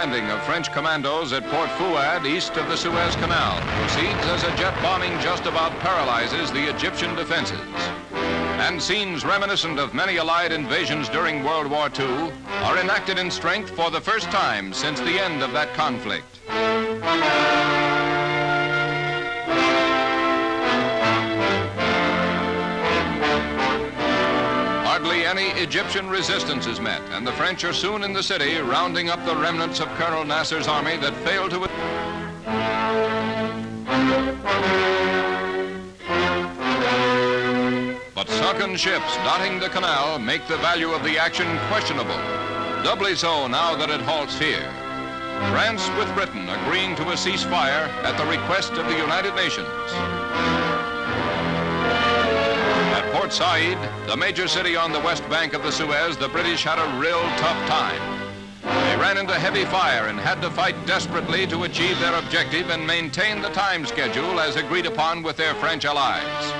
landing of French commandos at Port Fouad, east of the Suez Canal, proceeds as a jet bombing just about paralyzes the Egyptian defenses. And scenes reminiscent of many Allied invasions during World War II are enacted in strength for the first time since the end of that conflict. Hardly any Egyptian resistance is met, and the French are soon in the city, rounding up the remnants of Colonel Nasser's army that failed to... But sunken ships dotting the canal make the value of the action questionable, doubly so now that it halts here. France with Britain agreeing to a ceasefire at the request of the United Nations. At Port Said, the major city on the west bank of the Suez, the British had a real tough time. They ran into heavy fire and had to fight desperately to achieve their objective and maintain the time schedule as agreed upon with their French allies.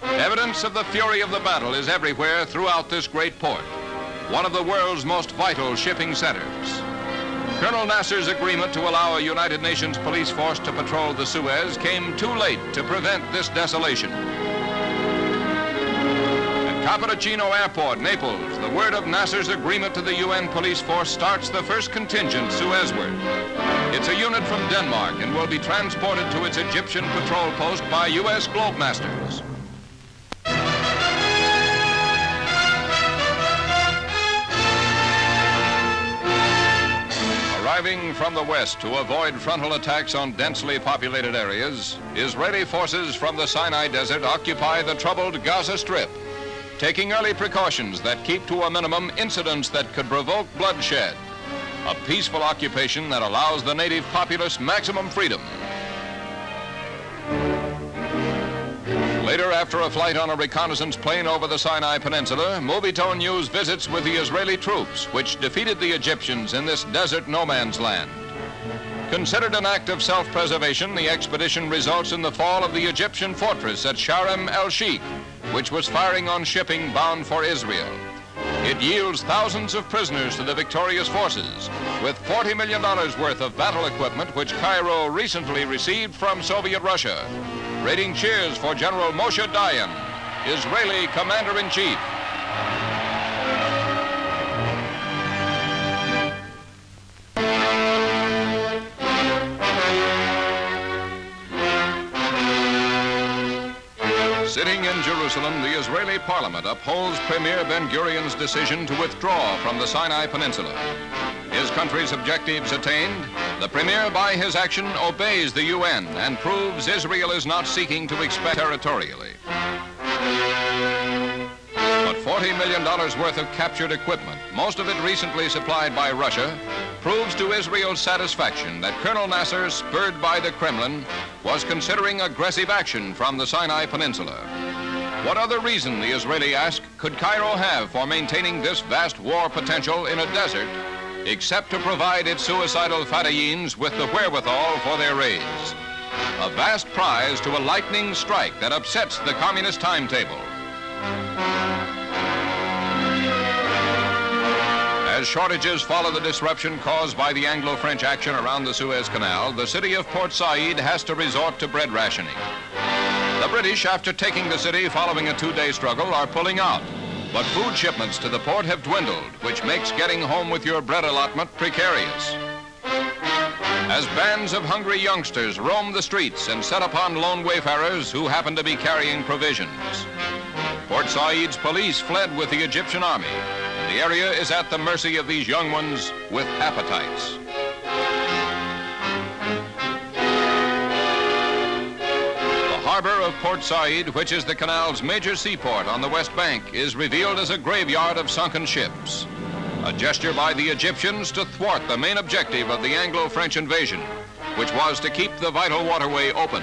Evidence of the fury of the battle is everywhere throughout this great port, one of the world's most vital shipping centers. Colonel Nasser's agreement to allow a United Nations police force to patrol the Suez came too late to prevent this desolation. At Cappuccino Airport, Naples, the word of Nasser's agreement to the UN police force starts the first contingent Suezward. It's a unit from Denmark and will be transported to its Egyptian patrol post by U.S. Globemasters. Arriving from the west to avoid frontal attacks on densely populated areas, Israeli forces from the Sinai Desert occupy the troubled Gaza Strip, taking early precautions that keep to a minimum incidents that could provoke bloodshed. A peaceful occupation that allows the native populace maximum freedom. Later, after a flight on a reconnaissance plane over the Sinai Peninsula, Movietone News visits with the Israeli troops, which defeated the Egyptians in this desert no man's land. Considered an act of self-preservation, the expedition results in the fall of the Egyptian fortress at Sharm el-Sheikh, which was firing on shipping bound for Israel. It yields thousands of prisoners to the victorious forces, with $40 million worth of battle equipment which Cairo recently received from Soviet Russia. Rating cheers for General Moshe Dayan, Israeli Commander-in-Chief. Sitting in Jerusalem, the Israeli parliament upholds Premier Ben-Gurion's decision to withdraw from the Sinai Peninsula. His country's objectives attained, the premier by his action obeys the UN and proves Israel is not seeking to expand territorially. But $40 million worth of captured equipment, most of it recently supplied by Russia, proves to Israel's satisfaction that Colonel Nasser, spurred by the Kremlin, was considering aggressive action from the Sinai Peninsula. What other reason, the Israeli ask, could Cairo have for maintaining this vast war potential in a desert, except to provide its suicidal Fatayyins with the wherewithal for their raids? A vast prize to a lightning strike that upsets the communist timetable. As shortages follow the disruption caused by the Anglo-French action around the Suez Canal, the city of Port Said has to resort to bread rationing. The British, after taking the city following a two-day struggle, are pulling out. But food shipments to the port have dwindled, which makes getting home with your bread allotment precarious. As bands of hungry youngsters roam the streets and set upon lone wayfarers who happen to be carrying provisions. Port Said's police fled with the Egyptian army. The area is at the mercy of these young ones with appetites. The harbor of Port Said, which is the canal's major seaport on the west bank, is revealed as a graveyard of sunken ships. A gesture by the Egyptians to thwart the main objective of the Anglo-French invasion, which was to keep the vital waterway open.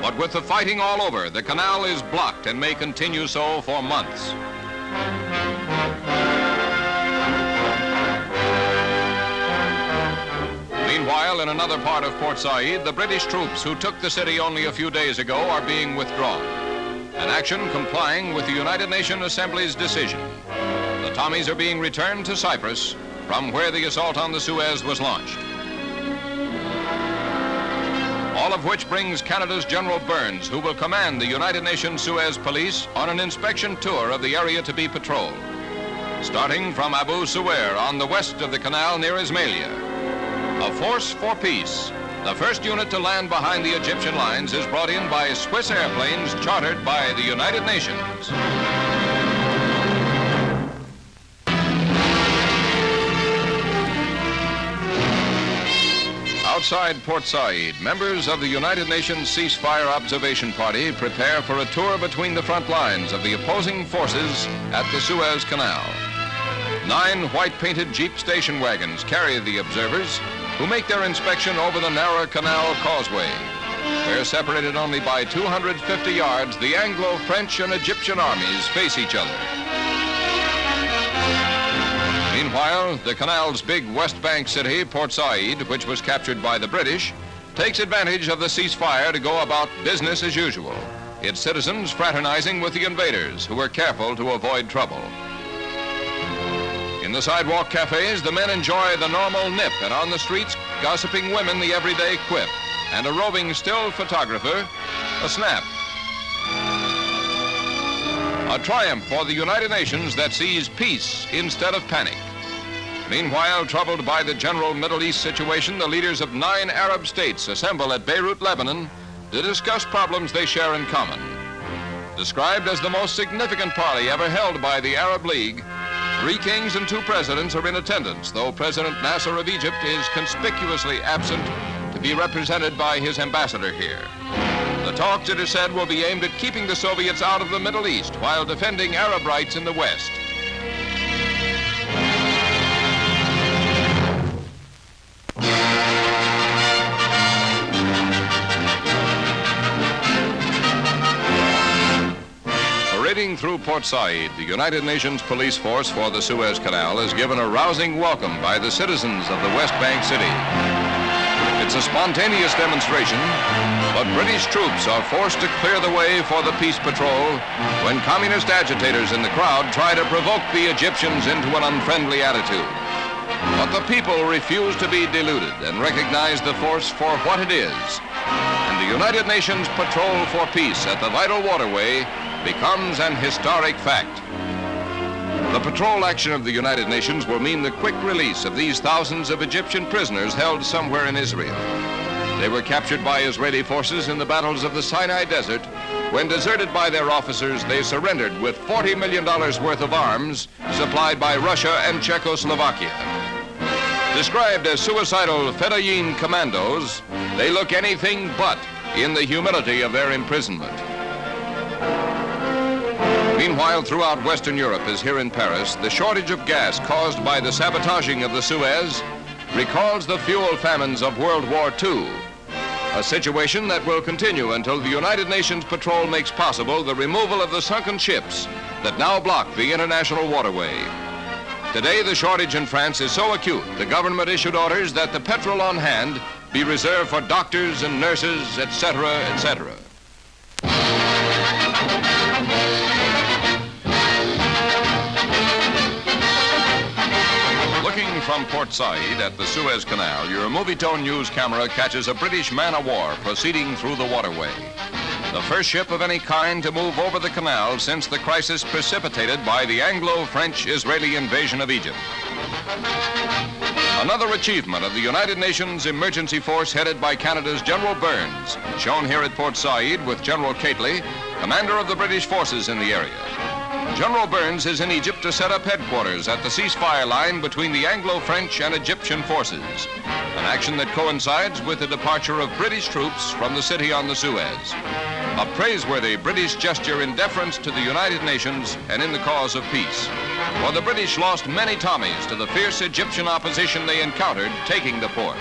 But with the fighting all over, the canal is blocked and may continue so for months. Meanwhile, in another part of Port Said, the British troops who took the city only a few days ago are being withdrawn. An action complying with the United Nations Assembly's decision. The Tommies are being returned to Cyprus, from where the assault on the Suez was launched. All of which brings Canada's General Burns, who will command the United Nations Suez Police, on an inspection tour of the area to be patrolled. Starting from Abu Suwair on the west of the canal near Ismailia. A force for peace. The first unit to land behind the Egyptian lines is brought in by Swiss airplanes chartered by the United Nations. Outside Port Said, members of the United Nations Ceasefire Observation Party prepare for a tour between the front lines of the opposing forces at the Suez Canal. 9 white-painted Jeep station wagons carry the observers, who make their inspection over the narrow canal causeway. Where separated only by 250 yards, the Anglo-French and Egyptian armies face each other. Meanwhile, the canal's big West Bank city, Port Said, which was captured by the British, takes advantage of the ceasefire to go about business as usual, its citizens fraternizing with the invaders, who were careful to avoid trouble. In the sidewalk cafes, the men enjoy the normal nip, and on the streets, gossiping women the everyday quip, and a roving still photographer, a snap. A triumph for the United Nations that sees peace instead of panic. Meanwhile, troubled by the general Middle East situation, the leaders of 9 Arab states assemble at Beirut, Lebanon, to discuss problems they share in common. Described as the most significant party ever held by the Arab League, 3 kings and 2 presidents are in attendance, though President Nasser of Egypt is conspicuously absent to be represented by his ambassador here. The talks, it is said, will be aimed at keeping the Soviets out of the Middle East while defending Arab rights in the West. Parading through Port Said, the United Nations police force for the Suez Canal is given a rousing welcome by the citizens of the West Bank city. It's a spontaneous demonstration, but British troops are forced to clear the way for the peace patrol when communist agitators in the crowd try to provoke the Egyptians into an unfriendly attitude. But the people refuse to be deluded and recognize the force for what it is. And the United Nations patrol for peace at the vital waterway becomes an historic fact. The patrol action of the United Nations will mean the quick release of these thousands of Egyptian prisoners held somewhere in Israel. They were captured by Israeli forces in the battles of the Sinai Desert. When deserted by their officers, they surrendered with $40 million worth of arms supplied by Russia and Czechoslovakia. Described as suicidal Fedayeen commandos, they look anything but in the humility of their imprisonment. Meanwhile, throughout Western Europe, as here in Paris, the shortage of gas caused by the sabotaging of the Suez recalls the fuel famines of World War II, a situation that will continue until the United Nations patrol makes possible the removal of the sunken ships that now block the international waterway. Today, the shortage in France is so acute, the government issued orders that the petrol on hand be reserved for doctors and nurses, etc., etc. Looking from Port Said at the Suez Canal, your Movietone news camera catches a British man-of-war proceeding through the waterway. The first ship of any kind to move over the canal since the crisis precipitated by the Anglo-French-Israeli invasion of Egypt. Another achievement of the United Nations Emergency Force headed by Canada's General Burns, shown here at Port Said with General Cately, commander of the British forces in the area. General Burns is in Egypt to set up headquarters at the ceasefire line between the Anglo-French and Egyptian forces, an action that coincides with the departure of British troops from the city on the Suez. A praiseworthy British gesture in deference to the United Nations and in the cause of peace. For the British lost many Tommies to the fierce Egyptian opposition they encountered taking the port.